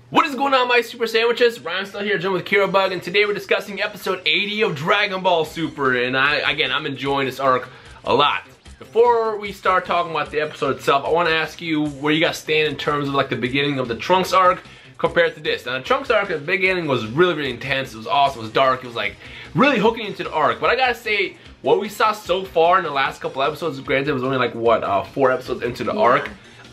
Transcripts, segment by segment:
What is going on, my Super Sandwiches? Rhymestyle here, joined with Kirobug, and today we're discussing episode 80 of Dragon Ball Super, and I'm enjoying this arc a lot. Before we start talking about the episode itself, I want to ask you where you guys stand in terms of like the beginning of the Trunks arc compared to this. Now, the Trunks arc at the beginning was really intense. It was awesome. It was dark. It was like really hooking into the arc. But I gotta say, what we saw so far in the last couple episodes, granted it was only like what 4 episodes into the arc,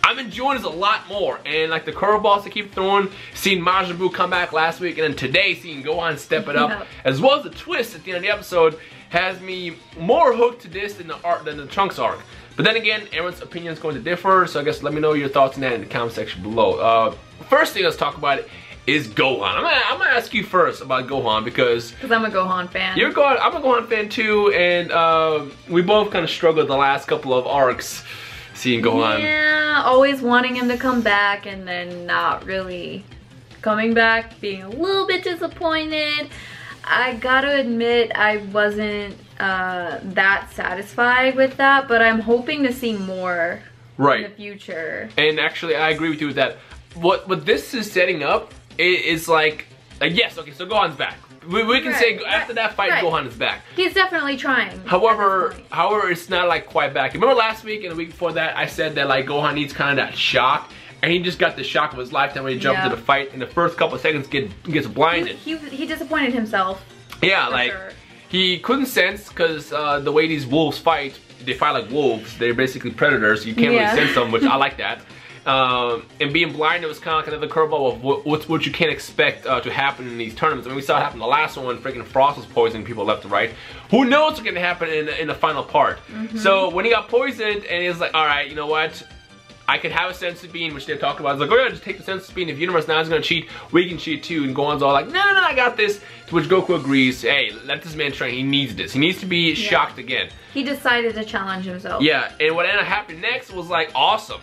I'm enjoying this a lot more. And like the curveballs they keep throwing, seeing Majin Buu come back last week, and then today seeing Gohan step it up, as well as the twist at the end of the episode, has me more hooked to this than the Trunks arc. But then again, everyone's opinion is going to differ, so I guess let me know your thoughts on that in the comment section below. First thing let's talk about is Gohan. I'm gonna ask you first about Gohan because I'm a Gohan fan. I'm a Gohan fan too, and we both kind of struggled the last couple of arcs seeing Gohan. Yeah, always wanting him to come back and then not really coming back, being a little bit disappointed. I gotta admit I wasn't that satisfied with that, but I'm hoping to see more in the future. And actually, I agree with you with that. What this is setting up is like yes, okay, so Gohan's back. We can say after that fight, Gohan is back. He's definitely trying. However, it's not like quite back. Remember last week and the week before that, I said that like Gohan needs kind of that shock, and he just got the shock of his lifetime when he jumped into the fight. In the first couple of seconds, gets blinded. He disappointed himself. Yeah, like he couldn't sense because the way these wolves fight, they fight like wolves. They're basically predators. You can't really sense them, which I like that. And being blinded was kind of like another curveball of what you can't expect to happen in these tournaments. I mean, we saw it happen in the last one when freaking Frost was poisoning people left and right. Who knows what's going to happen in the final part? So when he got poisoned, and he was like, all right, you know what? I could have a sense of being, which they talked about. I was like, oh yeah, just take the sense of being. If Universe now is going to cheat, we can cheat too. And Gohan's all like, no, I got this. To which Goku agrees, hey, let this man train. He needs this. He needs to be shocked again. He decided to challenge himself. Yeah, and what ended up happening next was like awesome.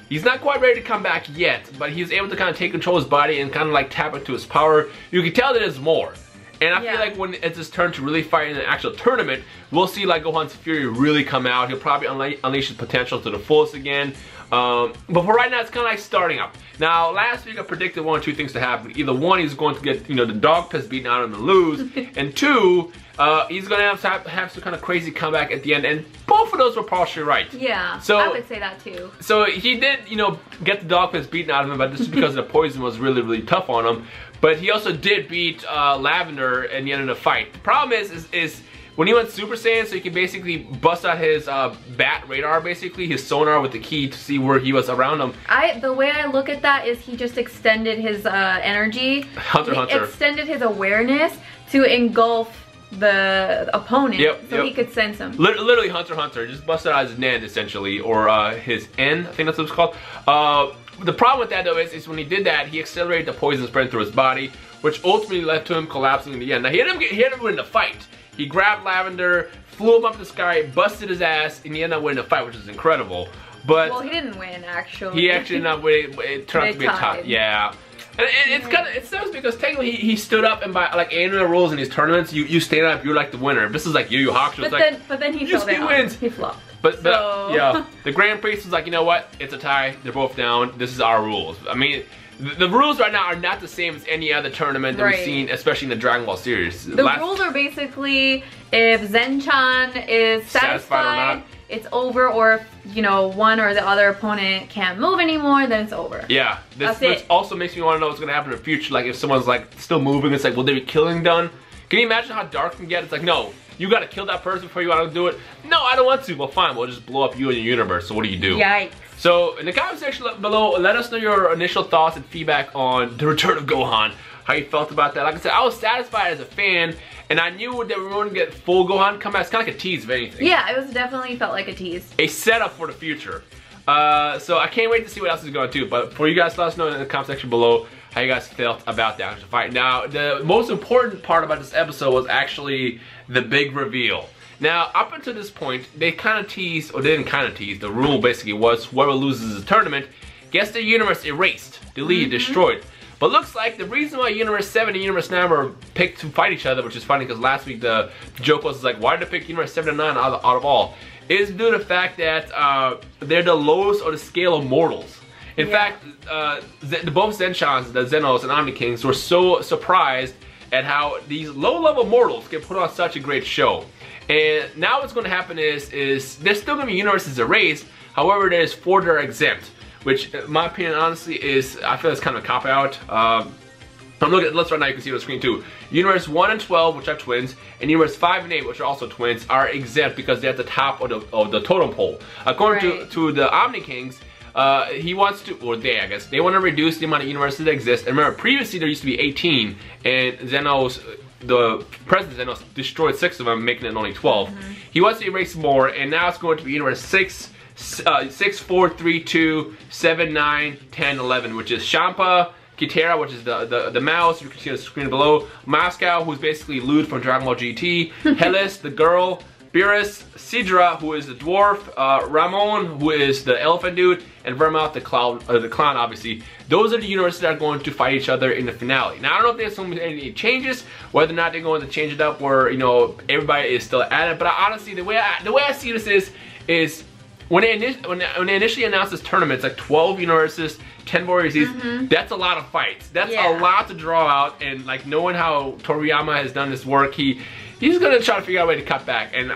He's not quite ready to come back yet, but he's able to kind of take control of his body and kind of like tap into his power. You can tell that there's more. And I feel like when it's his turn to really fight in an actual tournament, we'll see like Gohan's fury really come out. He'll probably unleash his potential to the fullest again. But for right now, it's kind of like starting up. Now, last week I predicted 1 or 2 things to happen. Either 1, he's going to get, the dog piss beaten out of him and lose. And 2, he's going to have some kind of crazy comeback at the end. And both of those were partially right. Yeah, so, I would say that too. So he did, get the dog piss beaten out of him, but this is because the poison was really tough on him. But he also did beat Lavender in the end of the fight. The problem is when he went Super Saiyan, so he could basically bust out his bat radar, basically, his sonar with the key to see where he was around him. The way I look at that is he just extended his energy. Hunter. Extended his awareness to engulf the opponent, so he could sense him. Literally Hunter. Just busted out his Nen, essentially, or his N, I think that's what it's called. The problem with that, though, is when he did that, he accelerated the poison spread through his body, which ultimately led to him collapsing in the end. Now, he had him win the fight. He grabbed Lavender, flew him up the sky, busted his ass, and he ended up winning the fight, which is incredible. But well, he didn't win, actually. He actually did not win. It turned out to be a tie. Yeah. And it sucks because technically he stood up, and by like annual rules in these tournaments, you stand up, you're like the winner. This is like Yu Yu Hakusho. But then he fell down. Wins. He flopped. But yeah, the Grand Priest was like, you know what? It's a tie. They're both down. This is our rules. I mean, the rules right now are not the same as any other tournament that we've seen, especially in the Dragon Ball series. The rules are basically if Zen-chan is satisfied or not, it's over, or if, one or the other opponent can't move anymore, then it's over. Yeah, this also makes me want to know what's going to happen in the future. Like if someone's like still moving, it's like, will there be killing done? Can you imagine how dark it can get? It's like, no, you got to kill that person before you want to do it. No, I don't want to. Well, fine, we'll just blow up you and your universe. So what do you do? Yikes. So in the comment section below, let us know your initial thoughts and feedback on the return of Gohan. How you felt about that. Like I said, I was satisfied as a fan, and I knew that we were going to get full Gohan comeback. It's kind of like a tease of anything. Yeah, it was definitely felt like a tease. A setup for the future. So I can't wait to see what else is going to do. But for you guys, let us know in the comment section below how you guys felt about the actual fight. Now, the most important part about this episode was actually the big reveal. Now, up until this point, they kind of teased, or they didn't kind of tease, the rule basically was whoever loses the tournament gets their universe erased, deleted, destroyed. But looks like the reason why Universe 7 and Universe 9 were picked to fight each other, which is funny because last week the joke was like, why did they pick Universe 7 and 9 out of all? Is due to the fact that they're the lowest on the scale of mortals. In fact, both Zenchans, the Zenos and Omni Kings, were so surprised at how these low-level mortals can put on such a great show. And now what's going to happen is there's still going to be universes erased. However, there's 4 that are exempt, which, in my opinion, honestly, I feel it's kind of a cop-out. I'm looking at the list right now, you can see it on the screen too. Universe 1 and 12, which are twins, and Universe 5 and 8, which are also twins, are exempt because they're at the top of the totem pole. According to the Omni Kings, he wants to, or they, I guess, they want to reduce the amount of universes that exist. And remember, previously there used to be 18, and Zenos, the present Zenos, destroyed 6 of them, making it only 12. He wants to erase more, and now it's going to be Universe 6, 4, 3, 2, 7, 9, 10, 11, which is Champa, Kitara, which is the mouse, you can see on the screen below, Moscow, who's basically Lud from Dragon Ball GT, Hellas, the girl, Beerus, Sidra, who is the dwarf, Ramon, who is the elephant dude, and Vermouth, the clown, obviously. Those are the universes that are going to fight each other in the finale. Now, I don't know if there's going to be any changes, whether or not they're going to change it up where, you know, everybody is still at it, but honestly, the way I see this is when they initially announced this tournament, it's like 12 universes, 10 warriors each. That's a lot of fights. That's a lot to draw out, and like knowing how Toriyama has done this work, he's gonna try to figure out a way to cut back. And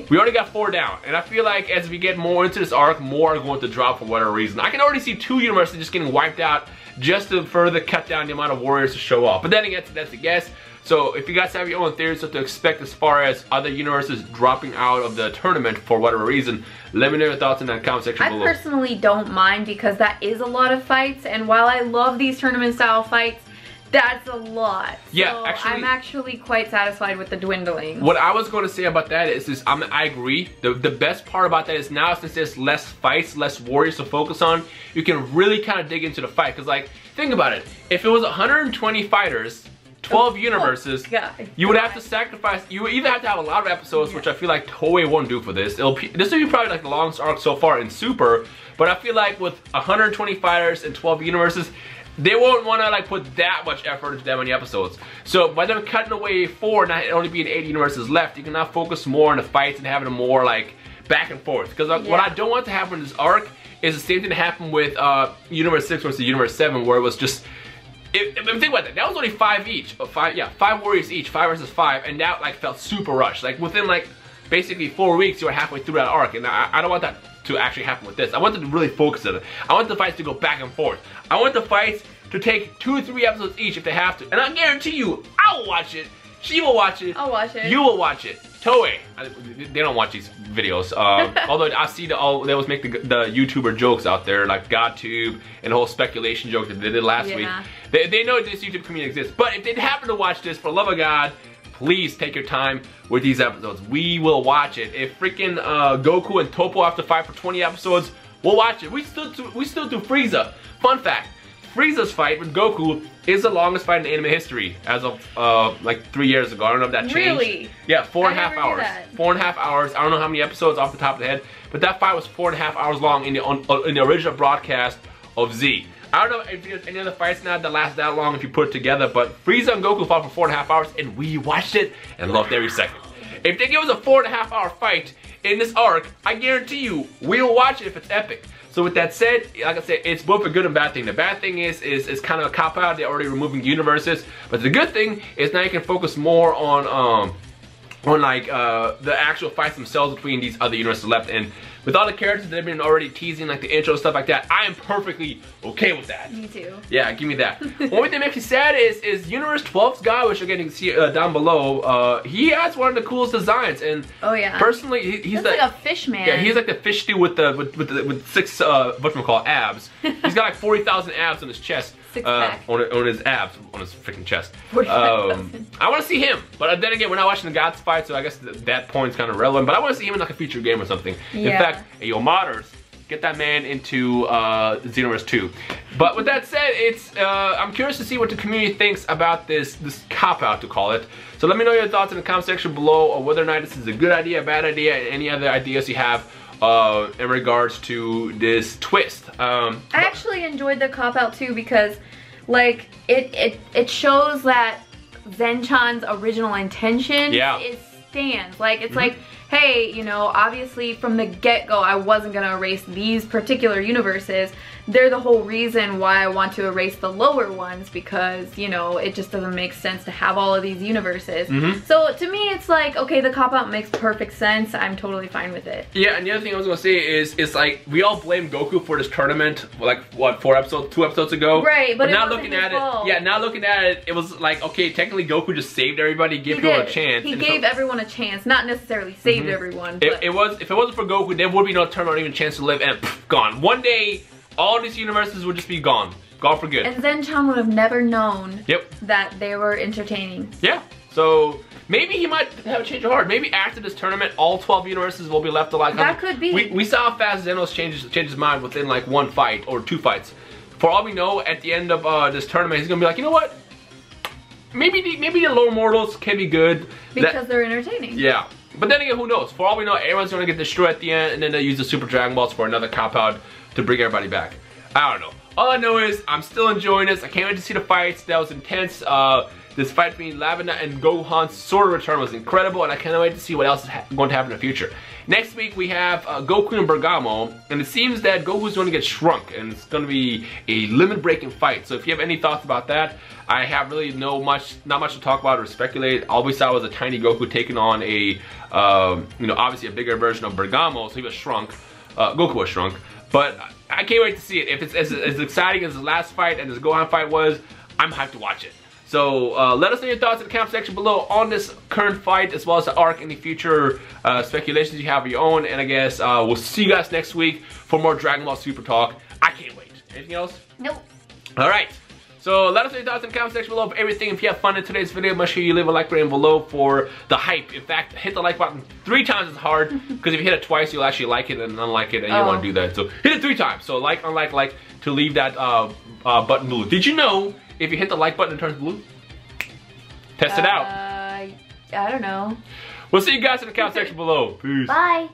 we already got 4 down, and I feel like as we get more into this arc, more are going to drop for whatever reason. I can already see 2 universes just getting wiped out just to further cut down the amount of warriors to show up. But then again, that's a guess. So if you guys have your own theories what to expect as far as other universes dropping out of the tournament for whatever reason, let me know your thoughts in the comment section below. I personally don't mind because that is a lot of fights, and while I love these tournament style fights, that's a lot. Yeah, so actually, I'm actually quite satisfied with the dwindling. What I was going to say about that is I agree. The best part about that is now, since there's less fights, less warriors to focus on, you can really kind of dig into the fight. Because like, think about it. If it was 120 fighters, 12 universes, you would have to sacrifice, you would either have to have a lot of episodes, which I feel like Toei won't do for this. This will be probably like the longest arc so far in Super, but I feel like with 120 fighters and 12 universes, they won't want to like put that much effort into that many episodes. So by them cutting away 4, not only being 8 universes left, you can now focus more on the fights and having them more like back and forth. Because what I don't want to happen in this arc is the same thing that happened with Universe 6 versus Universe 7, where it was just, think about that. That was only 5 each. 5 warriors each, 5 versus 5, and that like felt super rushed. Like within like basically 4 weeks, you were halfway through that arc, and I don't want that to actually happen with this. I want them to really focus on it. I want the fights to go back and forth. I want the fights to take 2 or 3 episodes each if they have to, and I guarantee you, I will watch it. She will watch it. I'll watch it. You will watch it. Toei, they don't watch these videos. Although I see they always make the YouTuber jokes out there, like GodTube and the whole speculation joke that they did last week. They know this YouTube community exists. But if they happen to watch this, for the love of God, please take your time with these episodes. We will watch it. If freaking Goku and Toppo have to fight for 20 episodes, we'll watch it. We still do Frieza. Fun fact. Frieza's fight with Goku is the longest fight in anime history as of like 3 years ago. I don't know if that changed. Really? Yeah, 4.5 hours. 4.5 hours. I don't know how many episodes off the top of the head, but that fight was 4.5 hours long in the original broadcast of Z. I don't know if there's any other fights now that last that long if you put it together, but Frieza and Goku fought for 4.5 hours, and we watched it and loved every second. If they give us a 4.5 hour fight in this arc, I guarantee you we'll watch it if it's epic. So with that said, like I said, it's both a good and bad thing. The bad thing is kind of a cop-out. They're already removing universes. But the good thing is now you can focus more on like the actual fights themselves between these other universes left. And with all the characters that have been already teasing, like the intro and stuff like that, I am perfectly okay with that. Me too. Yeah, give me that. One thing that makes me sad is Universe 12's guy, which you're getting to see down below. He has one of the coolest designs, and personally, he's like a fish man. Yeah, he's like the fish dude with 6 whatchamacallit abs. He's got like 40,000 abs on his chest. On his abs, on his freaking chest. I want to see him, but then again, we're not watching the Gods fight, so I guess that point's kind of relevant. But I want to see him in like a feature game or something. In fact, hey, yo, modders, get that man into Xenoverse 2. But with that said, I'm curious to see what the community thinks about this cop-out, to call it. So let me know your thoughts in the comment section below, or whether or not this is a good idea, a bad idea, and any other ideas you have in regards to this twist. I actually enjoyed the cop-out too, because like it shows that Zenchan's original intention stands. Like it's like, hey, you know, obviously from the get-go I wasn't gonna erase these particular universes. they're the whole reason why I want to erase the lower ones, because, you know, it just doesn't make sense to have all of these universes. So to me, it's like, okay, the cop-out makes perfect sense. I'm totally fine with it. Yeah, and the other thing I was gonna say is, it's like, we all blame Goku for this tournament, like, what, 2 episodes ago? Right, but now looking at it, now looking at it, it was like, okay, technically Goku just saved everybody, gave people a chance. He gave everyone a chance, not necessarily saved everyone. But if it wasn't for Goku, there would be no tournament or even chance to live, and gone. One day, all these universes would just be gone. Gone for good. And Zen-chan would have never known that they were entertaining. Yeah. So maybe he might have a change of heart. Maybe after this tournament, all 12 universes will be left alive. That could be. We saw how fast Zenos changed his mind within like 1 fight or 2 fights. For all we know, at the end of this tournament, he's gonna be like, you know what? Maybe the lower mortals can be good. Because they're entertaining. Yeah. But then again, who knows? For all we know, everyone's gonna get destroyed at the end, and then they'll use the Super Dragon Balls for another cop-out to bring everybody back. I don't know. All I know is I'm still enjoying this. I can't wait to see the fights. That was intense. This fight between Lavenda and Gohan's sword return was incredible, and I can't wait to see what else is going to happen in the future. Next week we have Goku and Bergamo, and it seems that Goku's going to get shrunk, and it's going to be a limit-breaking fight. So if you have any thoughts about that, I have really not much to talk about or speculate. All we saw was a tiny Goku taking on a, you know, obviously a bigger version of Bergamo, so he was shrunk. Goku was shrunk, but I can't wait to see it. If it's as exciting as the last fight and this Gohan fight was, I'm hyped to watch it. So let us know your thoughts in the comment section below on this current fight, as well as the arc, any future speculations you have of your own. And I guess we'll see you guys next week for more Dragon Ball Super Talk. I can't wait. Anything else? Nope. Alright. So let us know your thoughts in the comment section below of everything. If you have fun in today's video, make sure you leave a like button below for the hype. In fact, hit the like button 3 times as hard, because if you hit it twice, you'll actually like it and unlike it, and you don't want to do that. So hit it 3 times. So like, unlike, like, to leave that button blue. Did you know if you hit the like button, it turns blue? Test it out. I don't know. We'll see you guys in the comment section below. Peace. Bye.